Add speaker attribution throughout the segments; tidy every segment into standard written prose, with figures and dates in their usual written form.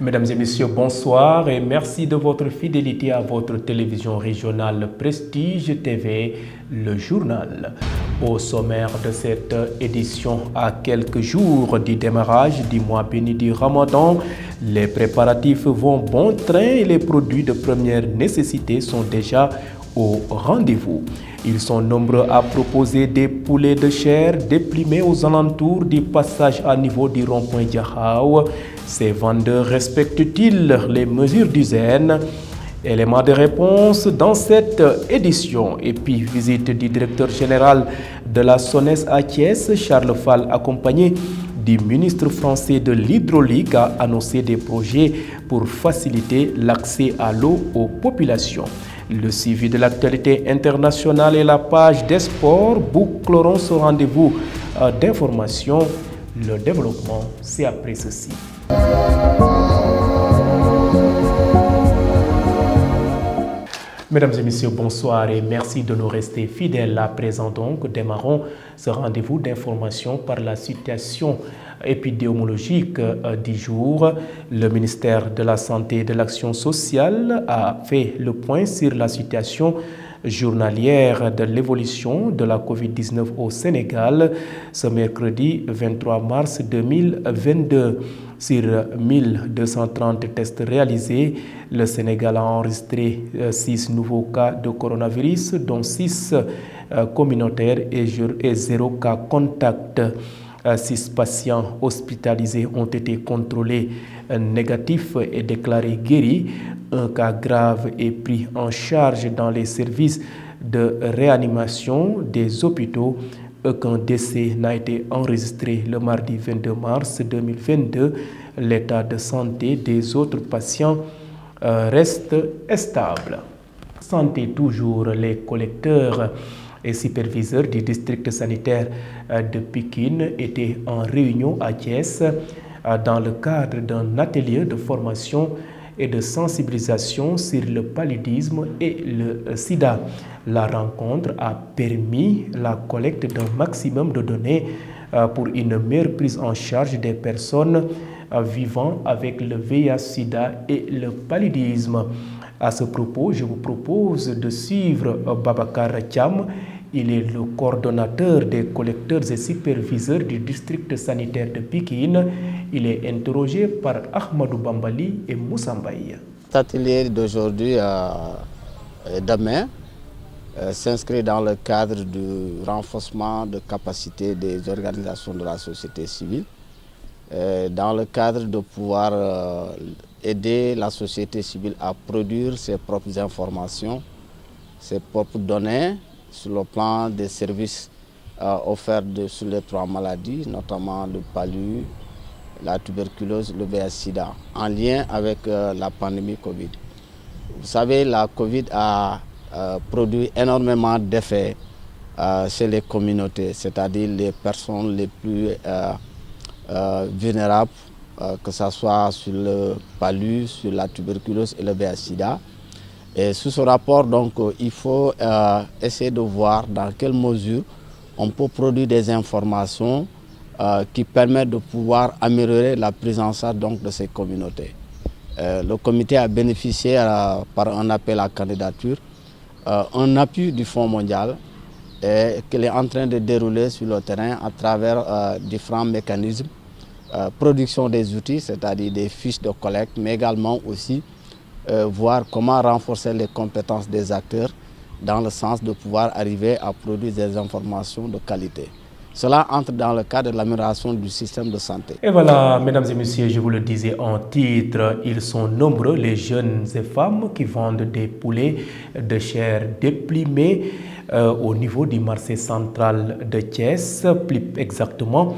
Speaker 1: Mesdames et messieurs, bonsoir et merci de votre fidélité à votre télévision régionale Prestige TV, le journal. Au sommaire de cette édition, à quelques jours du démarrage du mois béni du Ramadan, les préparatifs vont bon train et les produits de première nécessité sont déjà au rendez-vous. Ils sont nombreux à proposer des poulets de chair déplimés aux alentours du passage à niveau du rond-point Diakhao. Ces vendeurs respectent-ils les mesures d'hygiène? Élément de réponse dans cette édition. Et puis, visite du directeur général de la SONES à Thiès, Charles Fall, accompagné du ministre français de l'hydraulique, a annoncé des projets pour faciliter l'accès à l'eau aux populations. Le suivi de l'actualité internationale et la page des sports boucleront ce rendez-vous d'information. Le développement, c'est après ceci. Mesdames et messieurs, bonsoir et merci de nous rester fidèles. À présent donc, démarrons ce rendez-vous d'information par la situation épidémiologique du jour. Le ministère de la Santé et de l'Action sociale a fait le point sur la situation journalière de l'évolution de la COVID-19 au Sénégal ce mercredi 23 mars 2022. Sur 1230 tests réalisés, le Sénégal a enregistré 6 nouveaux cas de coronavirus, dont 6 communautaires et 0 cas contact. 6 patients hospitalisés ont été contrôlés négatifs et déclarés guéris. Un cas grave est pris en charge dans les services de réanimation des hôpitaux. Aucun décès n'a été enregistré le mardi 22 mars 2022. L'état de santé des autres patients reste stable. Santé toujours, les collecteurs et superviseurs du district sanitaire de Pékin étaient en réunion à Thiès dans le cadre d'un atelier de formation et de sensibilisation sur le paludisme et le sida. La rencontre a permis la collecte d'un maximum de données pour une meilleure prise en charge des personnes vivant avec le VIH-Sida et le paludisme. À ce propos, je vous propose de suivre Babacar Thiam. Il est le coordonnateur des collecteurs et superviseurs du district sanitaire de Pékin. Il est interrogé par Ahmadou Bambali et Moussa Mbaye.
Speaker 2: Cet atelier d'aujourd'hui et demain s'inscrit dans le cadre du renforcement de capacité des organisations de la société civile, dans le cadre de pouvoir aider la société civile à produire ses propres informations, ses propres données sur le plan des services offerts sur les 3 maladies, notamment le palu, la tuberculose, le VIH-Sida, en lien avec la pandémie Covid. Vous savez, la Covid a produit énormément d'effets chez les communautés, c'est-à-dire les personnes les plus vulnérables, que ce soit sur le palu, sur la tuberculose et le VIH-Sida. Et sous ce rapport, donc, il faut essayer de voir dans quelle mesure on peut produire des informations qui permettent de pouvoir améliorer la prise en charge donc, de ces communautés. Le comité a bénéficié par un appel à candidature, un appui du Fonds mondial qu'il est en train de dérouler sur le terrain à travers différents mécanismes, production des outils, c'est-à-dire des fiches de collecte, mais également aussi voir comment renforcer les compétences des acteurs dans le sens de pouvoir arriver à produire des informations de qualité. Cela entre dans le cadre de l'amélioration du système de santé.
Speaker 1: Et voilà, mesdames et messieurs, je vous le disais en titre, ils sont nombreux les jeunes et femmes qui vendent des poulets de chair déplimés au niveau du marché central de Thiès, plus exactement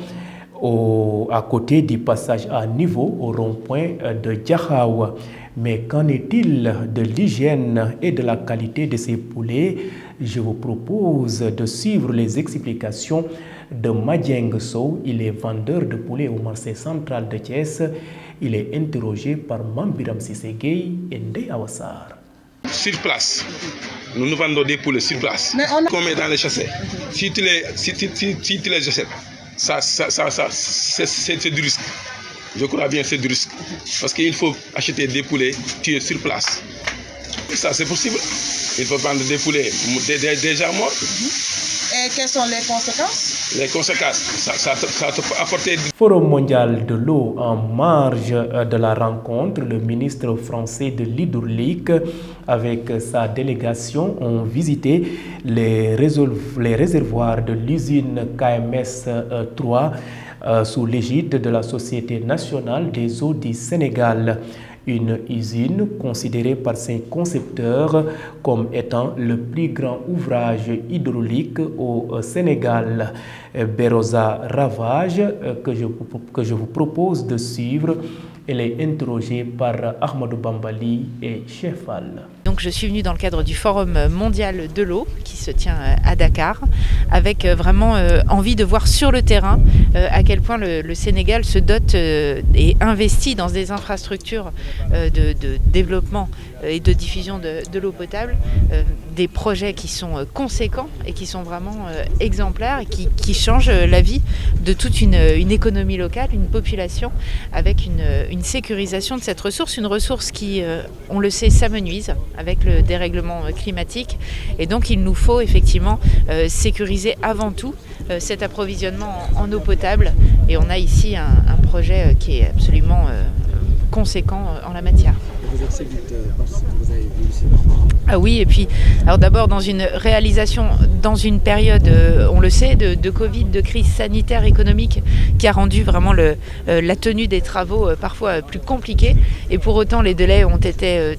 Speaker 1: à côté du passage à niveau au rond-point de Diakhao. Mais qu'en est-il de l'hygiène et de la qualité de ces poulets? Je vous propose de suivre les explications de Madieng Sow. Il est vendeur de poulets au marché central de Thiès. Il est interrogé par Mambiram Sissegei et Ndeye Awassar.
Speaker 3: Sur place, nous vendons des poulets sur place. Qu'on met dans les chassés. Si tu les achètes, c'est du risque. Je crois bien que c'est du risque. Parce qu'il faut acheter des poulets tués sur place. Et ça, c'est possible. Il faut prendre des poulets déjà morts.
Speaker 4: Et quelles sont les conséquences?
Speaker 3: Les conséquences, ça peut apporter...
Speaker 1: Forum mondial de l'eau. En marge de la rencontre, le ministre français de l'hydraulique avec sa délégation ont visité les réservoirs de l'usine KMS 3 sous l'égide de la Société nationale des eaux du Sénégal. Une usine considérée par ses concepteurs comme étant le plus grand ouvrage hydraulique au Sénégal. Beroza Ravage, que je vous propose de suivre, elle est interrogée par Ahmadou Bambali et Chefal.
Speaker 5: Donc je suis venue dans le cadre du Forum mondial de l'eau qui se tient à Dakar, avec vraiment envie de voir sur le terrain à quel point le Sénégal se dote et investit dans des infrastructures de développement et de diffusion de l'eau potable, des projets qui sont conséquents et qui sont vraiment exemplaires et qui changent la vie de toute une économie locale, une population, avec une sécurisation de cette ressource, une ressource qui, on le sait, s'amenuise avec le dérèglement climatique. Et donc il nous faut effectivement sécuriser avant tout cet approvisionnement en eau potable. Et on a ici un projet qui est absolument conséquent en la matière.
Speaker 6: Vous êtes assez vite par ce que vous avez vu ici.
Speaker 5: Ah oui, et puis alors d'abord dans une réalisation, dans une période, on le sait, de Covid, de crise sanitaire, économique, qui a rendu vraiment la tenue des travaux parfois plus compliquée. Et pour autant, les délais ont été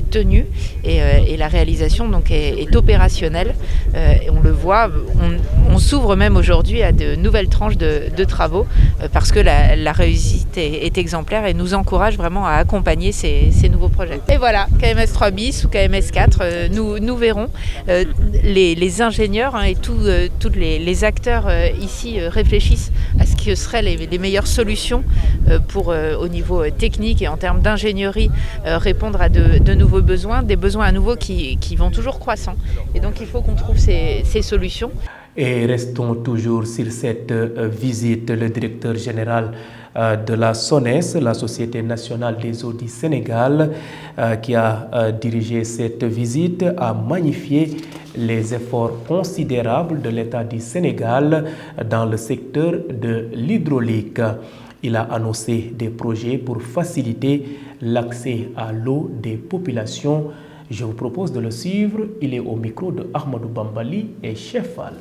Speaker 5: tenus et la réalisation donc est opérationnelle. Et on le voit, on s'ouvre même aujourd'hui à de nouvelles tranches de travaux parce que la réussite est exemplaire et nous encourage vraiment à accompagner ces nouveaux projets. Et voilà, KMS 3 bis ou KMS 4, nous verrons. Les ingénieurs et tous les acteurs ici réfléchissent à ce que seraient les meilleures solutions pour, au niveau technique et en termes d'ingénierie, répondre à de nouveaux besoins, des besoins à nouveau qui vont toujours croissants. Et donc il faut qu'on trouve ces solutions.
Speaker 1: Et restons toujours sur cette visite. Le directeur général de la SONES, la Société nationale des eaux du Sénégal, qui a dirigé cette visite, a magnifié les efforts considérables de l'État du Sénégal dans le secteur de l'hydraulique. Il a annoncé des projets pour faciliter l'accès à l'eau des populations. Je vous propose de le suivre. Il est au micro de Ahmadou Bambali et Chefal.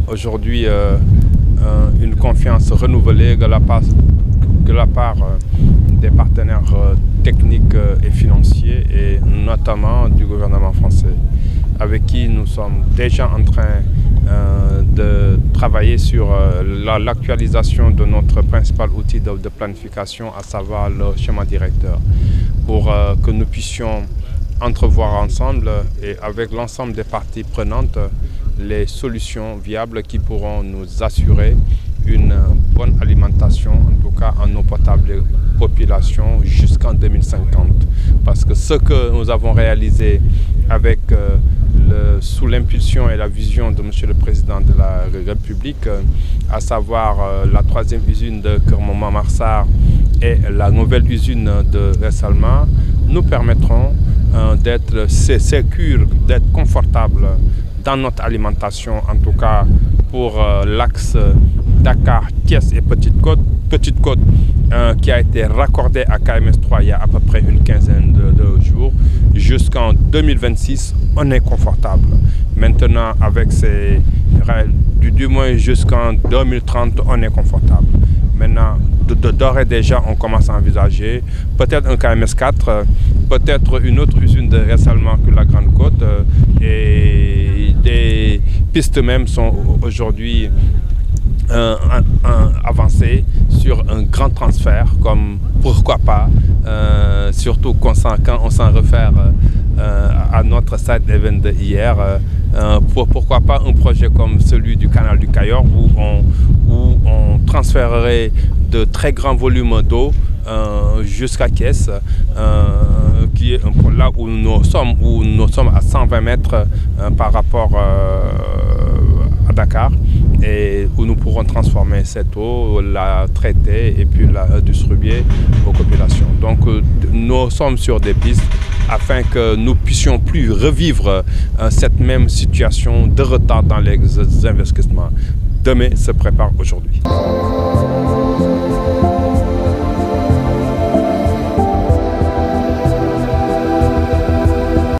Speaker 7: Aujourd'hui, une confiance renouvelée de la part des partenaires techniques et financiers et notamment du gouvernement français, avec qui nous sommes déjà en train de travailler sur l'actualisation de notre principal outil de planification, à savoir le schéma directeur, pour que nous puissions entrevoir ensemble et avec l'ensemble des parties prenantes les solutions viables qui pourront nous assurer une bonne alimentation, en tout cas en eau potable des populations jusqu'en 2050. Parce que ce que nous avons réalisé avec sous l'impulsion et la vision de M. le Président de la République, à savoir la 3e usine de Kermoma-Marsar et la nouvelle usine de Ressalma, nous permettront d'être sécures, d'être confortables dans notre alimentation, en tout cas pour l'axe Dakar, Thiès et Petite Côte. Petite Côte qui a été raccordée à KMS 3 il y a à peu près une quinzaine de jours. Jusqu'en 2026, on est confortable. Maintenant, avec du moins jusqu'en 2030, on est confortable. Maintenant, d'ores et déjà, on commence à envisager peut-être un KMS 4, peut-être une autre usine de ressalement que la Grande Côte. Et des pistes même sont aujourd'hui avancées sur un grand transfert, comme pourquoi pas, surtout quand on s'en réfère à notre side event d'hier, pourquoi pas un projet comme celui du canal du Cayor où on transférerait de très grands volumes d'eau jusqu'à Thiès, qui est un peu là où nous sommes à 120 mètres par rapport à Dakar. et où nous pourrons transformer cette eau, la traiter et puis la distribuer aux populations. Donc nous sommes sur des pistes afin que nous puissions plus revivre cette même situation de retard dans les investissements. Demain se prépare aujourd'hui.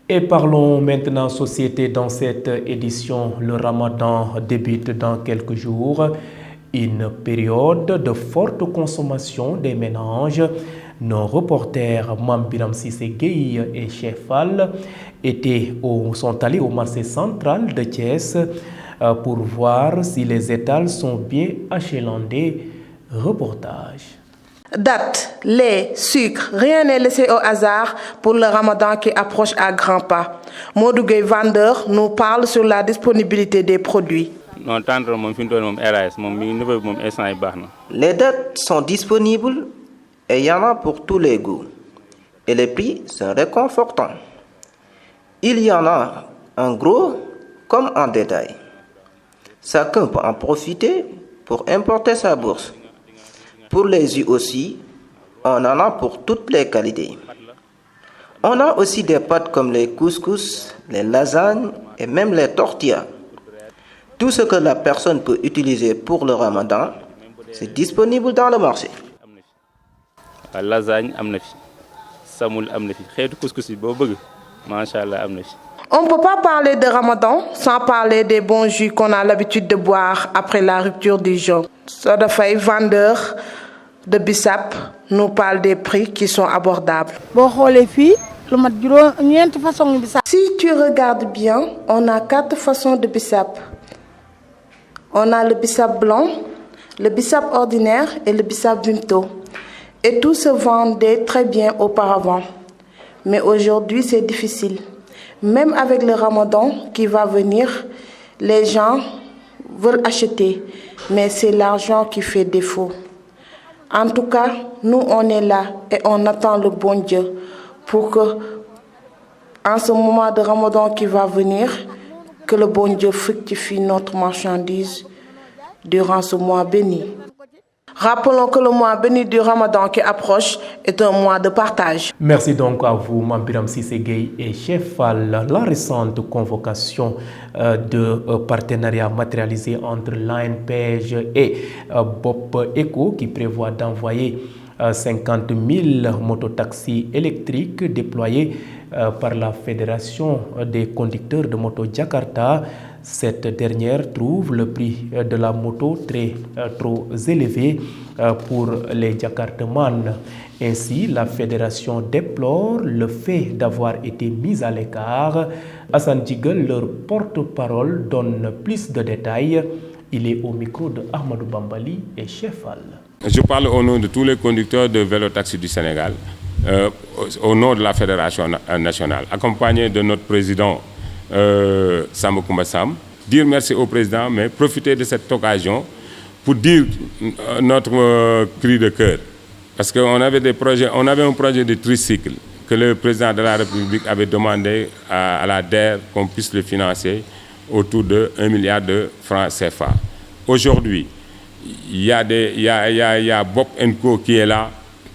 Speaker 1: Et parlons maintenant société dans cette édition. Le Ramadan débute dans quelques jours, une période de forte consommation des ménages. Nos reporters Mambiram Sissé-Gueye et Chefal sont allés au marché central de Thiès pour voir si les étals sont bien achalandés. Reportage.
Speaker 4: Dattes, lait, sucre, rien n'est laissé au hasard pour le Ramadan qui approche à grands pas. Modou Gueye, vendeur, nous parle sur la disponibilité des produits.
Speaker 8: Les dattes sont disponibles et il y en a pour tous les goûts. Et les prix sont réconfortants. Il y en a en gros comme en détail. Chacun peut en profiter pour importer sa bourse. Pour les yeux aussi, on en a pour toutes les qualités. On a aussi des pâtes comme les couscous, les lasagnes et même les tortillas. Tout ce que la personne peut utiliser pour le Ramadan, c'est disponible dans le marché.
Speaker 9: Lasagne amna fi, samoul amna fi, xétu couscous yi bo bëgg, machallah amna fi.
Speaker 4: On ne peut pas parler de Ramadan sans parler des bons jus qu'on a l'habitude de boire après la rupture du jeûne. Soda Faye, vendeur de bissap, nous parle des prix qui sont abordables. Si tu regardes bien, on a 4 façons de bissap. On a le bissap blanc, le bissap ordinaire et le bissap vimto. Et tout se vendait très bien auparavant. Mais aujourd'hui, c'est difficile. Même avec le Ramadan qui va venir, les gens veulent acheter, mais c'est l'argent qui fait défaut. En tout cas, nous, on est là et on attend le bon Dieu pour que, en ce moment de Ramadan qui va venir, que le bon Dieu fructifie notre marchandise durant ce mois béni. Rappelons que le mois béni du Ramadan qui approche est un mois de partage.
Speaker 1: Merci donc à vous, Mambiram Sissé-Gueye et Chefal. La récente convocation de partenariat matérialisé entre l'ANPEJ et Bob Eco qui prévoit d'envoyer 50 000 mototaxis électriques déployés par la Fédération des conducteurs de moto Jakarta. Cette dernière trouve le prix de la moto trop élevé pour les Jakartamans. Ainsi, la fédération déplore le fait d'avoir été mise à l'écart. Hassan Djigel, leur porte-parole, donne plus de détails. Il est au micro de Ahmadou Bambali et Chefal.
Speaker 10: Je parle au nom de tous les conducteurs de vélo-taxi du Sénégal, au nom de la fédération nationale, accompagné de notre président Samba Koumba Sam, dire merci au président, mais profiter de cette occasion pour dire notre cri de cœur. Parce qu'on avait des projets, on avait un projet de tricycle que le président de la République avait demandé à la DER qu'on puisse le financer autour de 1 milliard de francs CFA. Aujourd'hui, il y a Bob Co qui est là,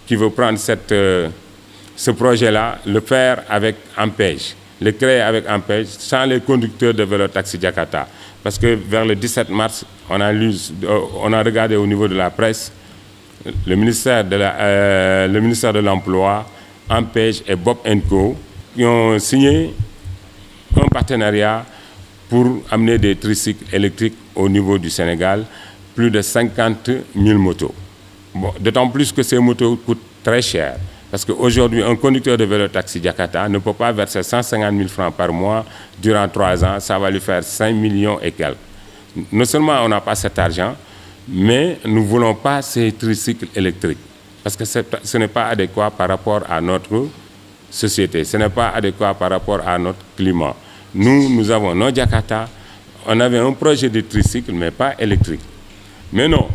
Speaker 10: qui veut prendre ce projet-là, le faire avec ANPEJ. Le créer avec ANPEJ sans les conducteurs de vélo-taxi Jakarta. Parce que vers le 17 mars, on a regardé au niveau de la presse, le ministère de l'Emploi, ANPEJ et Bob Co qui ont signé un partenariat pour amener des tricycles électriques au niveau du Sénégal, plus de 50 000 motos. Bon, d'autant plus que ces motos coûtent très cher. Parce qu'aujourd'hui, un conducteur de vélo-taxi Jakarta ne peut pas verser 150 000 francs par mois durant 3 ans. Ça va lui faire 5 millions et quelques. Non seulement on n'a pas cet argent, mais nous ne voulons pas ces tricycles électriques. Parce que ce n'est pas adéquat par rapport à notre société. Ce n'est pas adéquat par rapport à notre climat. Nous avons nos Jakarta. On avait un projet de tricycle, mais pas électrique. Mais non,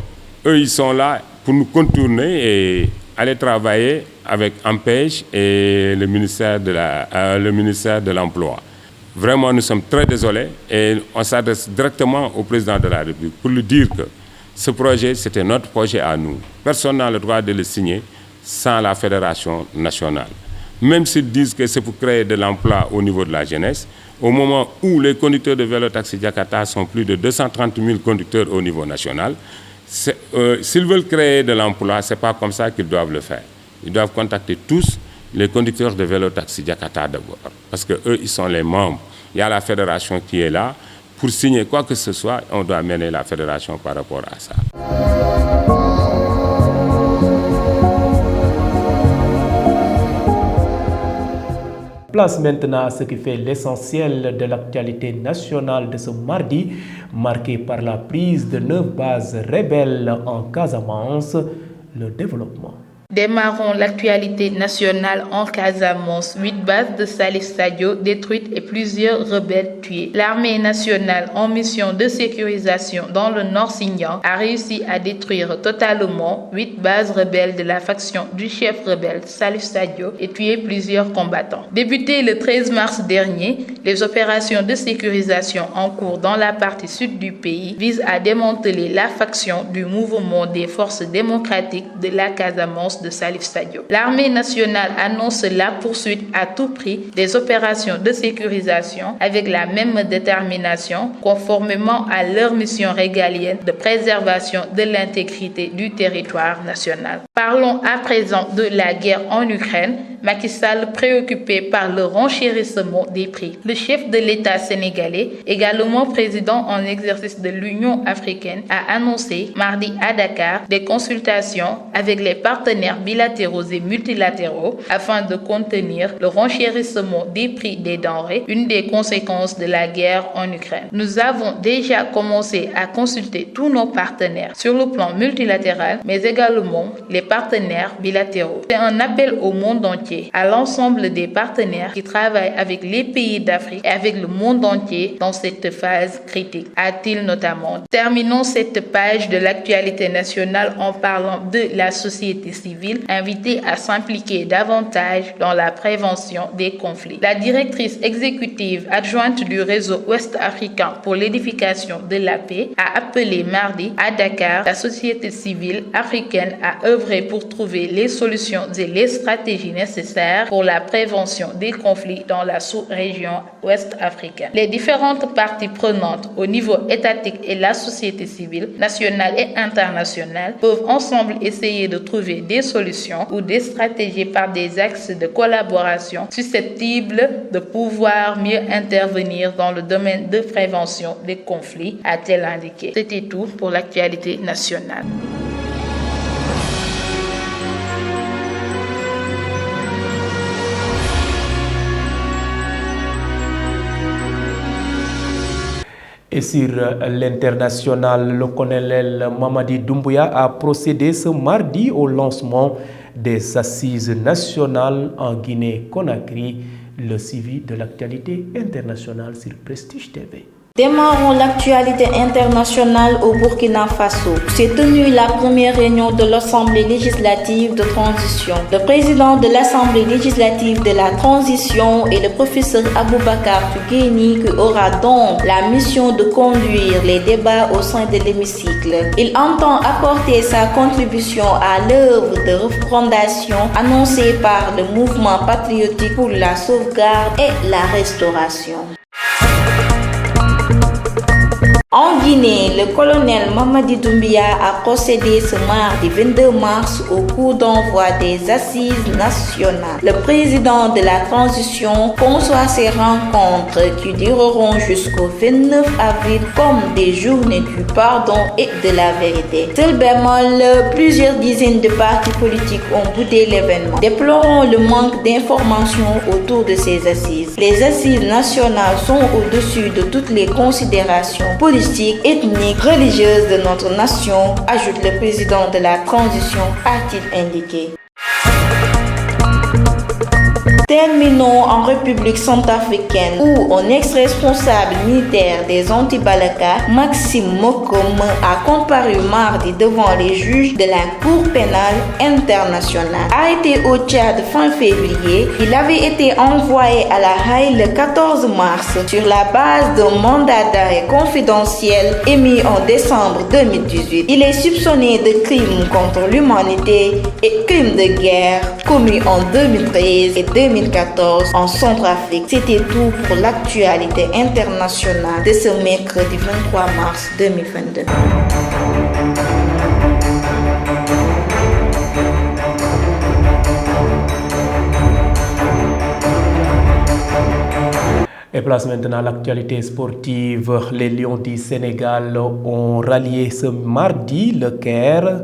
Speaker 10: eux, ils sont là pour nous contourner et aller travailler avec ANPEJ et le ministère de l'Emploi. Vraiment, nous sommes très désolés et on s'adresse directement au président de la République pour lui dire que ce projet, c'était notre projet à nous. Personne n'a le droit de le signer sans la Fédération nationale. Même s'ils disent que c'est pour créer de l'emploi au niveau de la jeunesse, au moment où les conducteurs de vélo taxi Jakarta sont plus de 230 000 conducteurs au niveau national, s'ils veulent créer de l'emploi, ce n'est pas comme ça qu'ils doivent le faire. Ils doivent contacter tous les conducteurs de vélo taxi Jakarta d'abord, parce qu'eux, ils sont les membres. Il y a la fédération qui est là. Pour signer quoi que ce soit, on doit mener la fédération par rapport à ça.
Speaker 1: Place maintenant à ce qui fait l'essentiel de l'actualité nationale de ce mardi, marqué par la prise de 9 bases rebelles en Casamance, le développement.
Speaker 11: Démarrons l'actualité nationale en Casamance. 8 bases de Salif Sadio détruites et plusieurs rebelles tués. L'armée nationale en mission de sécurisation dans le Nord Sindian a réussi à détruire totalement 8 bases rebelles de la faction du chef rebelle Salif Sadio et tuer plusieurs combattants. Débutées le 13 mars dernier, les opérations de sécurisation en cours dans la partie sud du pays visent à démanteler la faction du mouvement des forces démocratiques de la Casamance de Salif Sadio. L'armée nationale annonce la poursuite à tout prix des opérations de sécurisation avec la même détermination conformément à leur mission régalienne de préservation de l'intégrité du territoire national. Parlons à présent de la guerre en Ukraine. Macky Sall préoccupé par le renchérissement des prix. Le chef de l'État sénégalais, également président en exercice de l'Union africaine, a annoncé mardi à Dakar des consultations avec les partenaires bilatéraux et multilatéraux afin de contenir le renchérissement des prix des denrées, une des conséquences de la guerre en Ukraine. Nous avons déjà commencé à consulter tous nos partenaires sur le plan multilatéral, mais également les partenaires bilatéraux. C'est un appel au monde entier, à l'ensemble des partenaires qui travaillent avec les pays d'Afrique et avec le monde entier dans cette phase critique, a-t-il notamment. Terminons cette page de l'actualité nationale en parlant de la société civile invitée à s'impliquer davantage dans la prévention des conflits. La directrice exécutive adjointe du réseau ouest-africain pour l'édification de la paix a appelé mardi à Dakar la société civile africaine à œuvrer pour trouver les solutions et les stratégies nécessaires pour la prévention des conflits dans la sous-région ouest-africaine. Les différentes parties prenantes au niveau étatique et la société civile, nationale et internationale, peuvent ensemble essayer de trouver des solutions ou des stratégies par des axes de collaboration susceptibles de pouvoir mieux intervenir dans le domaine de prévention des conflits, a-t-elle indiqué. C'était tout pour l'actualité nationale.
Speaker 1: Et sur l'international, le colonel Mamadi Doumbouya a procédé ce mardi au lancement des assises nationales en Guinée-Conakry, le suivi de l'actualité internationale sur Prestige TV.
Speaker 12: Démarrons l'actualité internationale au Burkina Faso. S'est tenue la première réunion de l'Assemblée législative de transition. Le président de l'Assemblée législative de la transition est le professeur Aboubakar Tougeni qui aura donc la mission de conduire les débats au sein de l'hémicycle. Il entend apporter sa contribution à l'œuvre de refondation annoncée par le mouvement patriotique pour la sauvegarde et la restauration. En Guinée, le colonel Mamadi Doumbouya a procédé ce mardi 22 mars au coup d'envoi des assises nationales. Le président de la transition conçoit ces rencontres qui dureront jusqu'au 29 avril comme des journées du pardon et de la vérité. Seul bémol, plusieurs dizaines de partis politiques ont boudé l'événement. Déplorons le manque d'informations autour de ces assises. Les assises nationales sont au-dessus de toutes les considérations politiques, ethniques, religieuses de notre nation, ajoute le président de la transition, a-t-il indiqué. Terminons en République centrafricaine où un ex-responsable militaire des Anti-Balaka, Maxime Mokom, a comparu mardi devant les juges de la Cour pénale internationale. Arrêté au Tchad fin février, il avait été envoyé à La Haye le 14 mars sur la base d'un mandat d'arrêt confidentiel émis en décembre 2018. Il est soupçonné de crimes contre l'humanité et crimes de guerre commis en 2013 et 2014 en Centrafrique. C'était tout pour l'actualité internationale de ce mercredi 23 mars 2022.
Speaker 1: Et place maintenant à l'actualité sportive. Les Lions du Sénégal ont rallié ce mardi le Caire.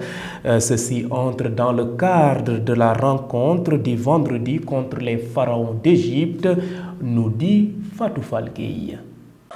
Speaker 1: Ceci entre dans le cadre de la rencontre du vendredi contre les pharaons d'Égypte, nous dit Fatou Fall Gueye.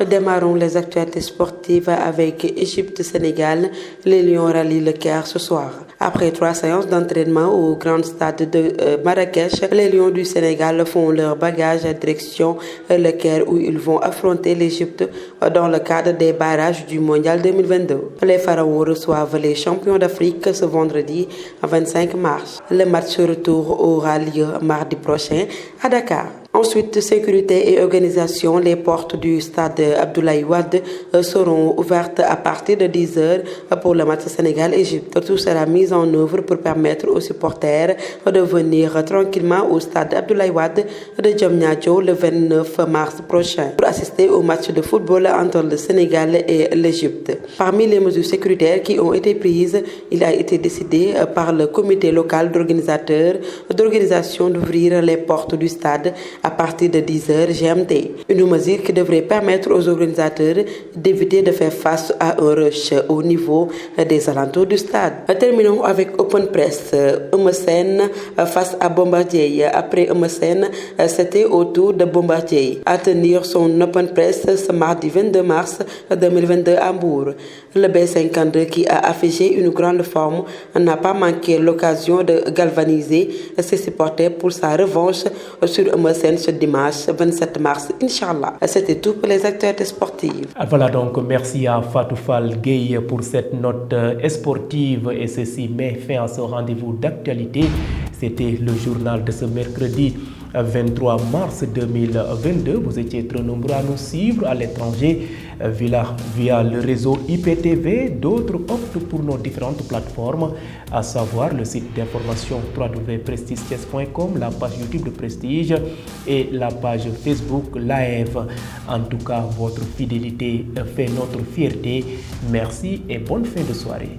Speaker 13: Démarrons les actualités sportives avec Égypte-Sénégal. Les Lions rallient le Caire ce soir. Après 3 séances d'entraînement au grand stade de Marrakech, les Lions du Sénégal font leur bagage à direction le Caire où ils vont affronter l'Égypte dans le cadre des barrages du Mondial 2022. Les Pharaons reçoivent les champions d'Afrique ce vendredi 25 mars. Le match retour aura lieu mardi prochain à Dakar. Ensuite, sécurité et organisation, les portes du stade Abdoulaye Wade seront ouvertes à partir de 10h pour le match Sénégal-Égypte. Tout sera mis en œuvre pour permettre aux supporters de venir tranquillement au stade Abdoulaye Wade de Diamniadio le 29 mars prochain pour assister au match de football entre le Sénégal et l'Égypte. Parmi les mesures sécuritaires qui ont été prises, il a été décidé par le comité local d'organisation d'ouvrir les portes du stade à partir de 10h GMT. Une mesure qui devrait permettre aux organisateurs d'éviter de faire face à un rush au niveau des alentours du stade. Terminons avec Open Press. Eumeu Sène face à Bombardier. Après Eumeu Sène, c'était au tour de Bombardier à tenir son Open Press ce mardi 22 mars 2022 à Hambourg. Le B52 qui a affiché une grande forme n'a pas manqué l'occasion de galvaniser ses supporters pour sa revanche sur Eumeu Sène ce dimanche 27 mars, Inch'Allah. C'était tout pour les actualités sportives.
Speaker 1: Voilà donc, merci à Fatou Fall Gueye pour cette note sportive et ceci met fin à ce rendez-vous d'actualité. C'était le journal de ce mercredi 23 mars 2022. Vous étiez très nombreux à nous suivre à l'étranger via le réseau IPTV. D'autres optent pour nos différentes plateformes, à savoir le site d'information www.prestigethies.com, la page YouTube de Prestige et la page Facebook Live. En tout cas, votre fidélité fait notre fierté. Merci et bonne fin de soirée.